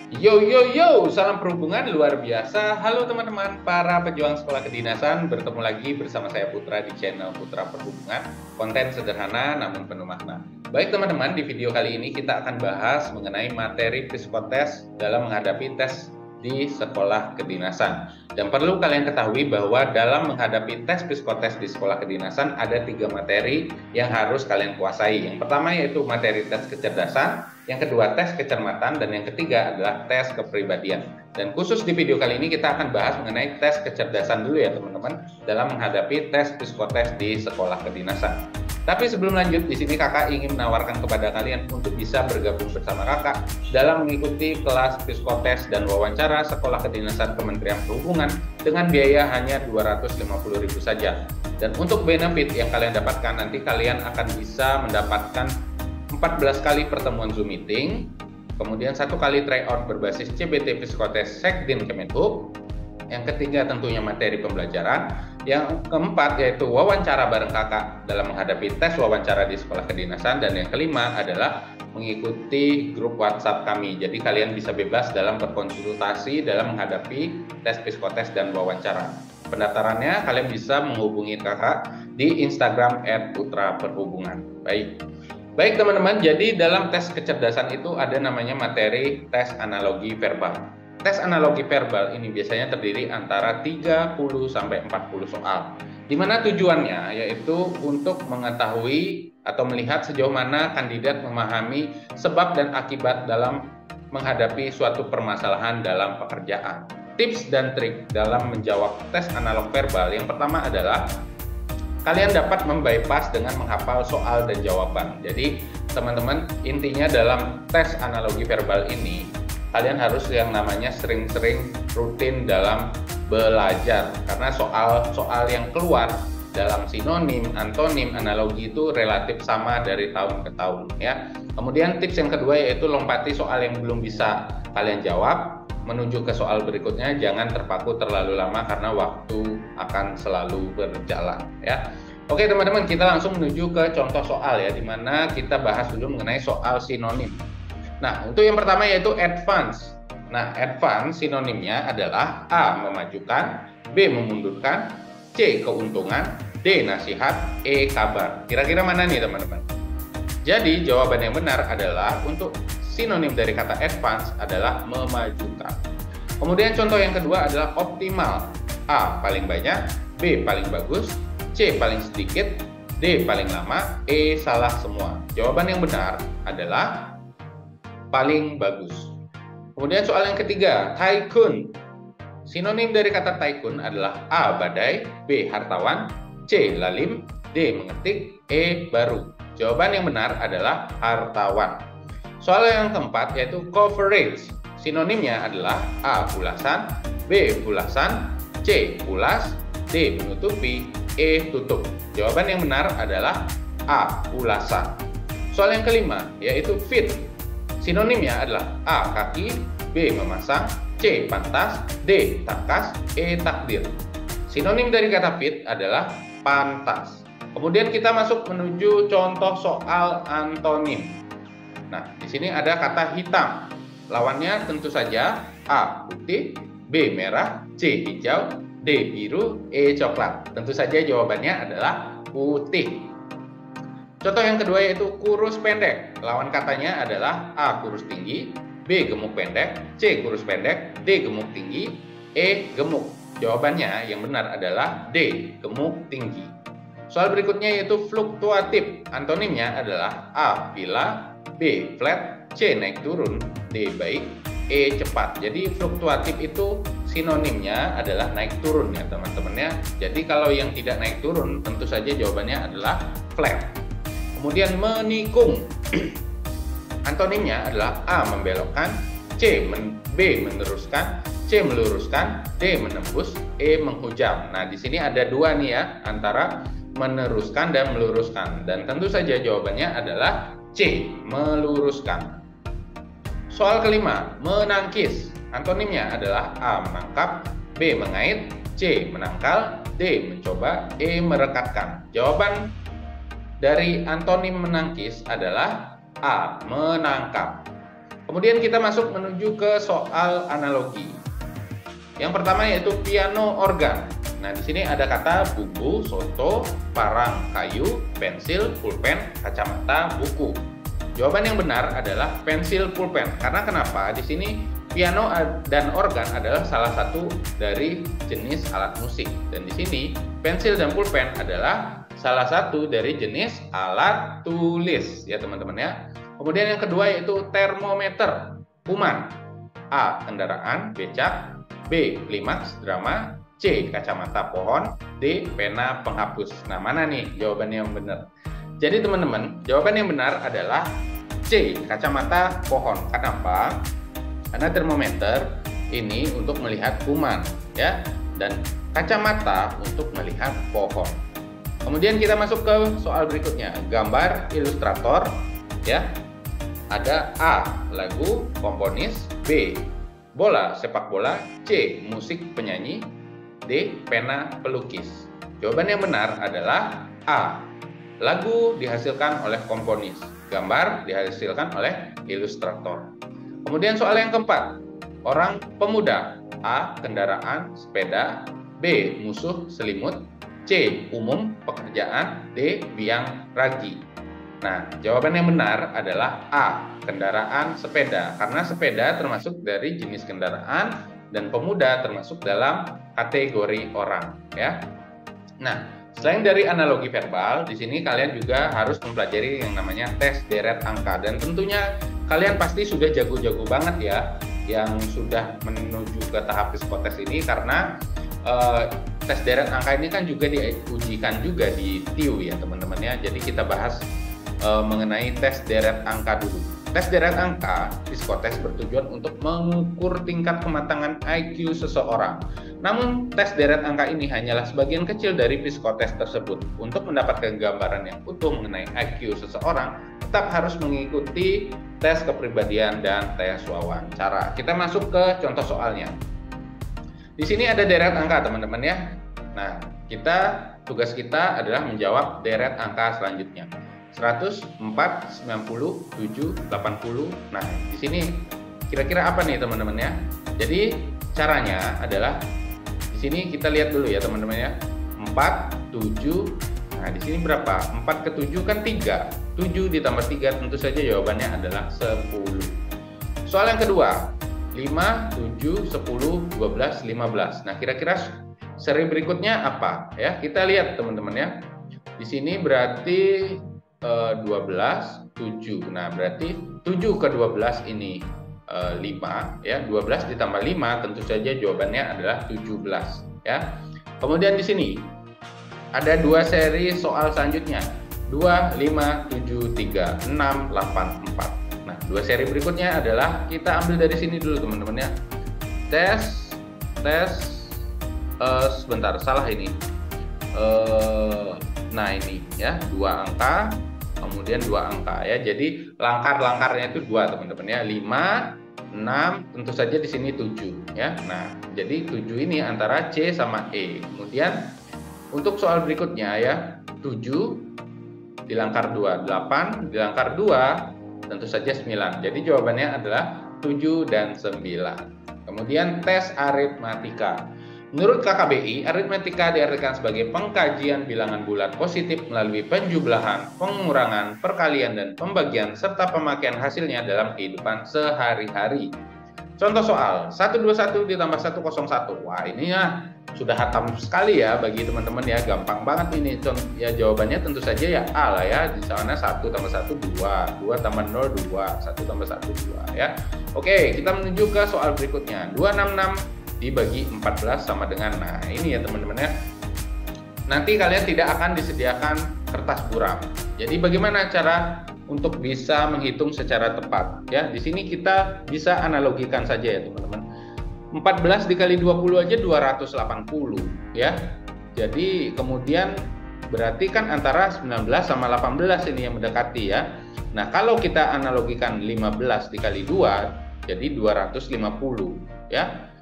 Yo yo yo, salam perhubungan luar biasa. Halo teman-teman, para pejuang sekolah kedinasan, bertemu lagi bersama saya Putra di channel Putra Perhubungan. Konten sederhana namun penuh makna. Baik teman-teman, di video kali ini kita akan bahas mengenai materi psikotes dalam menghadapi tes di sekolah kedinasan. Dan perlu kalian ketahui bahwa dalam menghadapi tes psikotes di sekolah kedinasan ada 3 materi yang harus kalian kuasai. Yang pertama yaitu materi tes kecerdasan, yang kedua tes kecermatan, dan yang ketiga adalah tes kepribadian. Dan khusus di video kali ini kita akan bahas mengenai tes kecerdasan dulu ya teman-teman, dalam menghadapi tes psikotes di sekolah kedinasan. Tapi sebelum lanjut, di sini kakak ingin menawarkan kepada kalian untuk bisa bergabung bersama kakak dalam mengikuti kelas psikotes dan wawancara sekolah kedinasan Kementerian Perhubungan dengan biaya hanya Rp250.000 saja. Dan untuk benefit yang kalian dapatkan, nanti kalian akan bisa mendapatkan 14 kali pertemuan Zoom meeting, kemudian 1 kali tryout berbasis CBT Psikotes Sekdin Kemenhub, yang ketiga tentunya materi pembelajaran, yang keempat yaitu wawancara bareng kakak dalam menghadapi tes wawancara di sekolah kedinasan, dan yang kelima adalah mengikuti grup WhatsApp kami. Jadi kalian bisa bebas dalam berkonsultasi dalam menghadapi tes psikotes dan wawancara. Pendaftarannya kalian bisa menghubungi kakak di Instagram @putraperhubungan. Baik teman-teman, jadi dalam tes kecerdasan itu ada namanya materi tes analogi verbal. Tes analogi verbal ini biasanya terdiri antara 30-40 soal. Di mana tujuannya yaitu untuk mengetahui atau melihat sejauh mana kandidat memahami sebab dan akibat dalam menghadapi suatu permasalahan dalam pekerjaan. Tips dan trik dalam menjawab tes analog verbal yang pertama adalah kalian dapat membypass dengan menghafal soal dan jawaban. Jadi teman-teman, intinya dalam tes analogi verbal ini kalian harus yang namanya sering-sering rutin dalam belajar, karena soal-soal yang keluar dalam sinonim, antonim, analogi itu relatif sama dari tahun ke tahun ya. Kemudian tips yang kedua yaitu lompati soal yang belum bisa kalian jawab menuju ke soal berikutnya. Jangan terpaku terlalu lama karena waktu akan selalu berjalan ya. Oke teman-teman, kita langsung menuju ke contoh soal ya, dimana kita bahas dulu mengenai soal sinonim. Nah, untuk yang pertama yaitu advance. Nah, advance sinonimnya adalah A. Memajukan, B. Memundurkan, C. Keuntungan, D. Nasihat, E. Kabar. Kira-kira mana nih teman-teman? Jadi jawaban yang benar adalah untuk sinonim dari kata advance adalah memajukan. Kemudian contoh yang kedua adalah optimal. A. Paling banyak, B. Paling bagus, C. Paling sedikit, D. Paling lama, E. Salah semua. Jawaban yang benar adalah paling bagus. Kemudian soal yang ketiga, tycoon. Sinonim dari kata tycoon adalah A. Badai, B. Hartawan, C. Lalim, D. Mengetik, E. Baru. Jawaban yang benar adalah hartawan. Soal yang keempat yaitu coverage. Sinonimnya adalah A. Ulasan, B. Ulasan, C. Ulas, D. Menutupi, E. Tutup. Jawaban yang benar adalah A. Ulasan. Soal yang kelima yaitu fit. Sinonimnya adalah A. Kaki, B. Memasang, C. Pantas, D. Tangkas, E. Takdir. Sinonim dari kata fit adalah pantas. Kemudian kita masuk menuju contoh soal antonim. Nah, di sini ada kata hitam. Lawannya tentu saja A. Putih, B. Merah, C. Hijau, D. Biru, E. Coklat. Tentu saja jawabannya adalah putih. Contoh yang kedua yaitu kurus pendek. Lawan katanya adalah A. Kurus tinggi, B. Gemuk pendek, C. Kurus pendek, D. Gemuk tinggi, E. Gemuk. Jawabannya yang benar adalah D. Gemuk tinggi. Soal berikutnya yaitu fluktuatif. Antonimnya adalah A. Vila, B. Flat, C. Naik turun, D. Baik, E. Cepat. Jadi fluktuatif itu sinonimnya adalah naik turun ya teman-teman ya. Jadi kalau yang tidak naik turun tentu saja jawabannya adalah flat. Kemudian menikung. Antonimnya adalah A. Membelokkan, B. Meneruskan, C. Meluruskan, D. Menembus, E. Menghujam. Nah, di sini ada dua nih ya, antara meneruskan dan meluruskan. Dan tentu saja jawabannya adalah C. Meluruskan. Soal kelima, menangkis. Antonimnya adalah A. Menangkap, B. Mengait, C. Menangkal, D. Mencoba, E. Merekatkan. Jawaban dari antonim menangkis adalah A. Menangkap. Kemudian kita masuk menuju ke soal analogi. Yang pertama yaitu piano organ. Nah, di sini ada kata buku, soto, parang, kayu, pensil, pulpen, kacamata, buku. Jawaban yang benar adalah pensil, pulpen. Karena kenapa? Di sini piano dan organ adalah salah satu dari jenis alat musik. Dan di sini pensil dan pulpen adalah salah satu dari jenis alat tulis, ya teman-teman ya. Kemudian yang kedua yaitu termometer, kuman. A. Kendaraan, becak. B. Klimaks, drama. C. Kacamata pohon. D. Pena penghapus. Nah, mana nih jawabannya yang benar? Jadi teman-teman, jawaban yang benar adalah C. Kacamata pohon. Kenapa? Karena termometer ini untuk melihat kuman, ya, dan kacamata untuk melihat pohon. Kemudian kita masuk ke soal berikutnya, gambar ilustrator, ya. Ada A. Lagu, komponis. B. Bola, sepak bola. C. Musik, penyanyi. D. Pena, pelukis. Jawaban yang benar adalah A. Lagu dihasilkan oleh komponis. Gambar dihasilkan oleh ilustrator. Kemudian soal yang keempat, orang pemuda. A. Kendaraan, sepeda. B. Musuh, selimut. C. Umum, pekerjaan. D. Biang, ragi. Nah, jawaban yang benar adalah A. Kendaraan, sepeda. Karena sepeda termasuk dari jenis kendaraan dan pemuda termasuk dalam kategori orang, ya. Nah, selain dari analogi verbal, di sini kalian juga harus mempelajari yang namanya tes deret angka, dan tentunya kalian pasti sudah jago-jago banget ya yang sudah menuju ke tahap psikotes ini, karena tes deret angka ini kan juga diujikan juga di TIU ya teman-teman ya. Jadi kita bahas mengenai tes deret angka dulu. Tes deret angka psikotes bertujuan untuk mengukur tingkat kematangan IQ seseorang. Namun tes deret angka ini hanyalah sebagian kecil dari psikotes tersebut. Untuk mendapatkan gambaran yang utuh mengenai IQ seseorang, tetap harus mengikuti tes kepribadian dan tes wawancara. Kita masuk ke contoh soalnya. Di sini ada deret angka teman-teman ya. Nah, tugas kita adalah menjawab deret angka selanjutnya. 100, 4, 90, 7, 80. Nah, di sini kira-kira apa nih teman-teman ya? Jadi caranya adalah di sini kita lihat dulu ya teman-teman ya. 4, 7. Nah, di sini berapa? 4 ke 7 kan 3. 7 ditambah 3 tentu saja jawabannya adalah 10. Soal yang kedua, 5, 7, 10, 12, 15. Nah, kira-kira seri berikutnya apa? Ya, kita lihat teman-teman ya. Di sini berarti 12, 7. Nah, berarti 7 ke 12 ini 5 ya. 12 ditambah 5 tentu saja jawabannya adalah 17 ya. Kemudian di sini ada dua seri soal selanjutnya. 2, 5, 7, 3, 6, 8, 4. Nah, dua seri berikutnya adalah kita ambil dari sini dulu teman-teman ya. Sebentar, salah ini. Nah, ini ya, 2 angka, kemudian 2 angka ya. Jadi langkar-langkarnya itu 2 teman-teman ya. 5, 6, tentu saja di sini 7 ya. Nah, jadi 7 ini antara C sama E. Kemudian untuk soal berikutnya ya, 7 di langkar 2, 8 di langkar 2, tentu saja 9. Jadi jawabannya adalah 7 dan 9. Kemudian tes aritmatika. Menurut KKBI, aritmatika diartikan sebagai pengkajian bilangan bulat positif melalui penjumlahan, pengurangan, perkalian, dan pembagian, serta pemakaian hasilnya dalam kehidupan sehari-hari. Contoh soal, 121 ditambah 101. Wah, ini ya sudah hatam sekali ya bagi teman-teman ya, gampang banget ini. Ya jawabannya tentu saja ya A lah ya. Di sana 1 tambah 1, 2. 2 tambah 0, 2. 1 tambah 1, 2 ya. Oke, kita menuju ke soal berikutnya. 266 dibagi 14 sama dengan, nah ini ya teman-teman ya. Nanti kalian tidak akan disediakan kertas buram. Jadi bagaimana cara untuk bisa menghitung secara tepat ya? Di sini kita bisa analogikan saja ya teman-teman. 14 dikali 20 aja 280 ya. Jadi kemudian berarti kan antara 19 sama 18 ini yang mendekati ya. Nah, kalau kita analogikan 15 dikali 2 jadi 250 ya.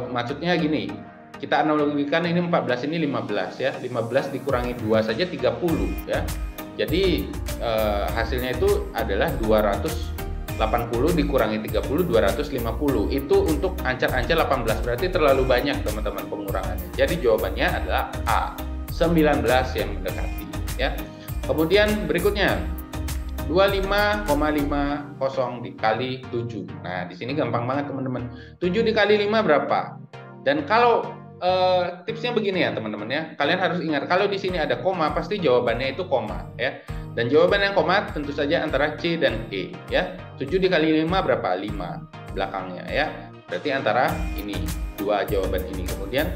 Maksudnya gini, kita analogikan ini 14 ini 15 ya. 15 dikurangi 2 saja 30 ya. Jadi hasilnya itu adalah 250 80 dikurangi 30, 250. Itu untuk ancar-ancar 18, berarti terlalu banyak teman-teman pengurangannya. Jadi jawabannya adalah A, 19 yang mendekati ya. Kemudian berikutnya 25,50 dikali 7. Nah, di sini gampang banget teman-teman. 7 dikali 5 berapa? Dan kalau tipsnya begini ya teman-teman ya. Kalian harus ingat kalau di sini ada koma pasti jawabannya itu koma ya. Dan jawaban yang koma tentu saja antara C dan E ya. 7 dikali 5 berapa? 5 belakangnya ya. Berarti antara ini dua jawaban ini. Kemudian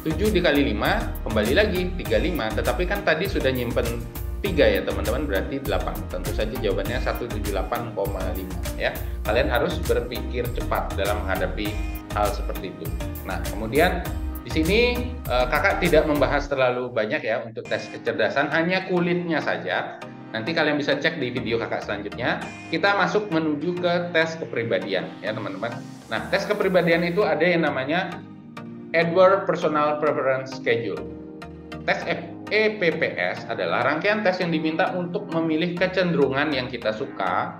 7 dikali 5 kembali lagi 35, tetapi kan tadi sudah nyimpen 3 ya teman-teman, berarti 8. Tentu saja jawabannya 178,5 ya. Kalian harus berpikir cepat dalam menghadapi hal seperti itu. Nah, kemudian di sini kakak tidak membahas terlalu banyak ya untuk tes kecerdasan, hanya kulitnya saja. Nanti kalian bisa cek di video kakak selanjutnya. Kita masuk menuju ke tes kepribadian ya teman-teman. Nah, tes kepribadian itu ada yang namanya Edward Personal Preference Schedule. Tes EPPS adalah rangkaian tes yang diminta untuk memilih kecenderungan yang kita suka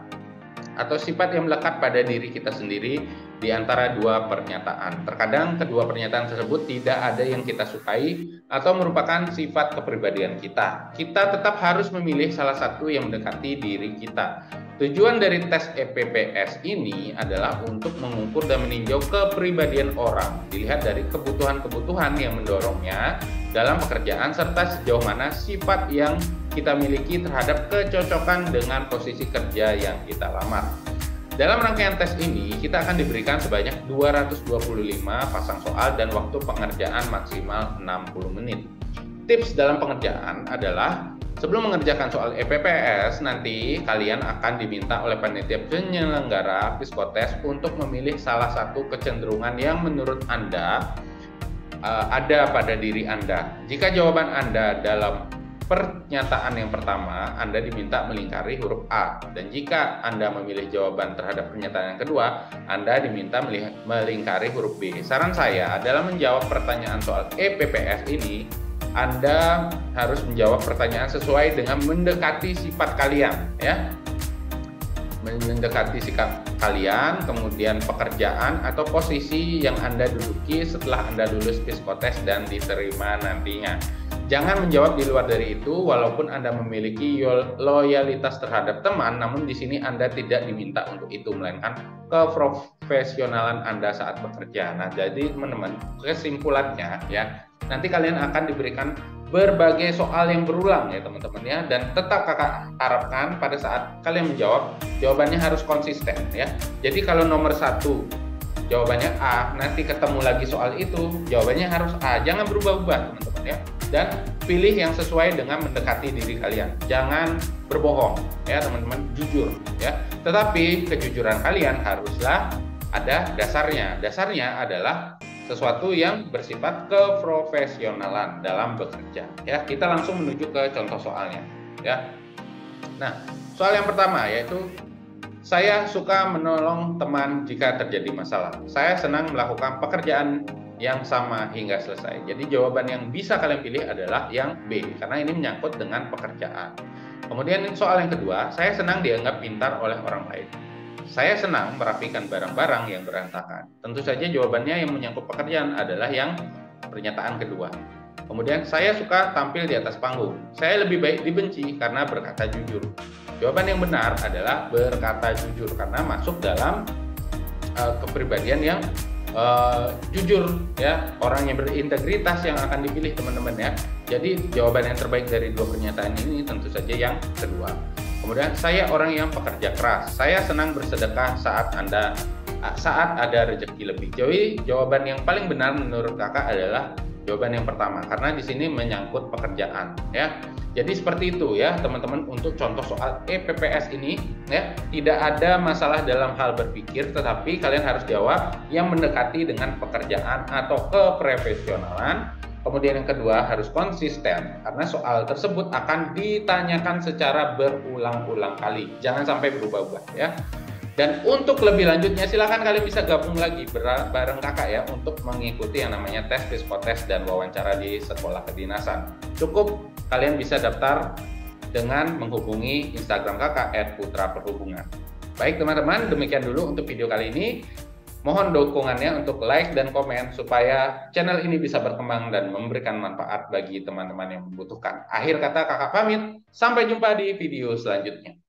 atau sifat yang melekat pada diri kita sendiri di antara dua pernyataan. Terkadang kedua pernyataan tersebut tidak ada yang kita sukai atau merupakan sifat kepribadian kita. Kita tetap harus memilih salah satu yang mendekati diri kita. Tujuan dari tes EPPS ini adalah untuk mengukur dan meninjau kepribadian orang, dilihat dari kebutuhan-kebutuhan yang mendorongnya dalam pekerjaan serta sejauh mana sifat yang kita miliki terhadap kecocokan dengan posisi kerja yang kita lamar. Dalam rangkaian tes ini, kita akan diberikan sebanyak 225 pasang soal dan waktu pengerjaan maksimal 60 menit. Tips dalam pengerjaan adalah sebelum mengerjakan soal EPPS, nanti kalian akan diminta oleh panitia penyelenggara psikotes untuk memilih salah satu kecenderungan yang menurut Anda ada pada diri Anda. Jika jawaban Anda dalam pernyataan yang pertama, Anda diminta melingkari huruf A. Dan jika Anda memilih jawaban terhadap pernyataan yang kedua, Anda diminta melingkari huruf B. Saran saya adalah menjawab pertanyaan soal EPPS ini, Anda harus menjawab pertanyaan sesuai dengan mendekati sifat kalian ya. Mendekati sikap kalian, kemudian pekerjaan atau posisi yang Anda duduki setelah Anda lulus psikotes dan diterima nantinya. Jangan menjawab di luar dari itu, walaupun Anda memiliki loyalitas terhadap teman, namun di sini Anda tidak diminta untuk itu, melainkan keprofesionalan Anda saat bekerja. Nah, jadi teman-teman, kesimpulannya ya, nanti kalian akan diberikan berbagai soal yang berulang ya teman-teman ya, dan tetap kakak harapkan pada saat kalian menjawab, jawabannya harus konsisten ya. Jadi kalau nomor 1 jawabannya A, nanti ketemu lagi soal itu, jawabannya harus A, jangan berubah-ubah teman-teman ya. Dan pilih yang sesuai dengan mendekati diri kalian. Jangan berbohong ya teman-teman, jujur ya. Tetapi kejujuran kalian haruslah ada dasarnya. Dasarnya adalah sesuatu yang bersifat keprofesionalan dalam bekerja ya. Kita langsung menuju ke contoh soalnya ya. Nah, soal yang pertama yaitu saya suka menolong teman jika terjadi masalah. Saya senang melakukan pekerjaan yang sama hingga selesai. Jadi jawaban yang bisa kalian pilih adalah yang B, karena ini menyangkut dengan pekerjaan. Kemudian soal yang kedua, saya senang dianggap pintar oleh orang lain. Saya senang merapikan barang-barang yang berantakan. Tentu saja jawabannya yang menyangkut pekerjaan adalah yang pernyataan kedua. Kemudian saya suka tampil di atas panggung. Saya lebih baik dibenci karena berkata jujur. Jawaban yang benar adalah berkata jujur, karena masuk dalam kepribadian yang jujur ya, orang yang berintegritas yang akan dipilih teman-teman ya. Jadi jawaban yang terbaik dari dua pernyataan ini tentu saja yang kedua. Kemudian saya orang yang pekerja keras. Saya senang bersedekah saat ada rezeki lebih. Jadi jawaban yang paling benar menurut kakak adalah jawaban yang pertama, karena di sini menyangkut pekerjaan ya. Jadi seperti itu ya teman-teman untuk contoh soal EPPS ini ya. Tidak ada masalah dalam hal berpikir, tetapi kalian harus jawab yang mendekati dengan pekerjaan atau keprofesionalan. Kemudian yang kedua harus konsisten, karena soal tersebut akan ditanyakan secara berulang-ulang kali. Jangan sampai berubah-ubah ya. Dan untuk lebih lanjutnya silakan kalian bisa gabung lagi bareng kakak ya untuk mengikuti yang namanya tes psikotes dan wawancara di sekolah kedinasan. Cukup kalian bisa daftar dengan menghubungi Instagram kakak @putraperhubungan. Baik teman-teman, demikian dulu untuk video kali ini. Mohon dukungannya untuk like dan komen supaya channel ini bisa berkembang dan memberikan manfaat bagi teman-teman yang membutuhkan. Akhir kata kakak pamit, sampai jumpa di video selanjutnya.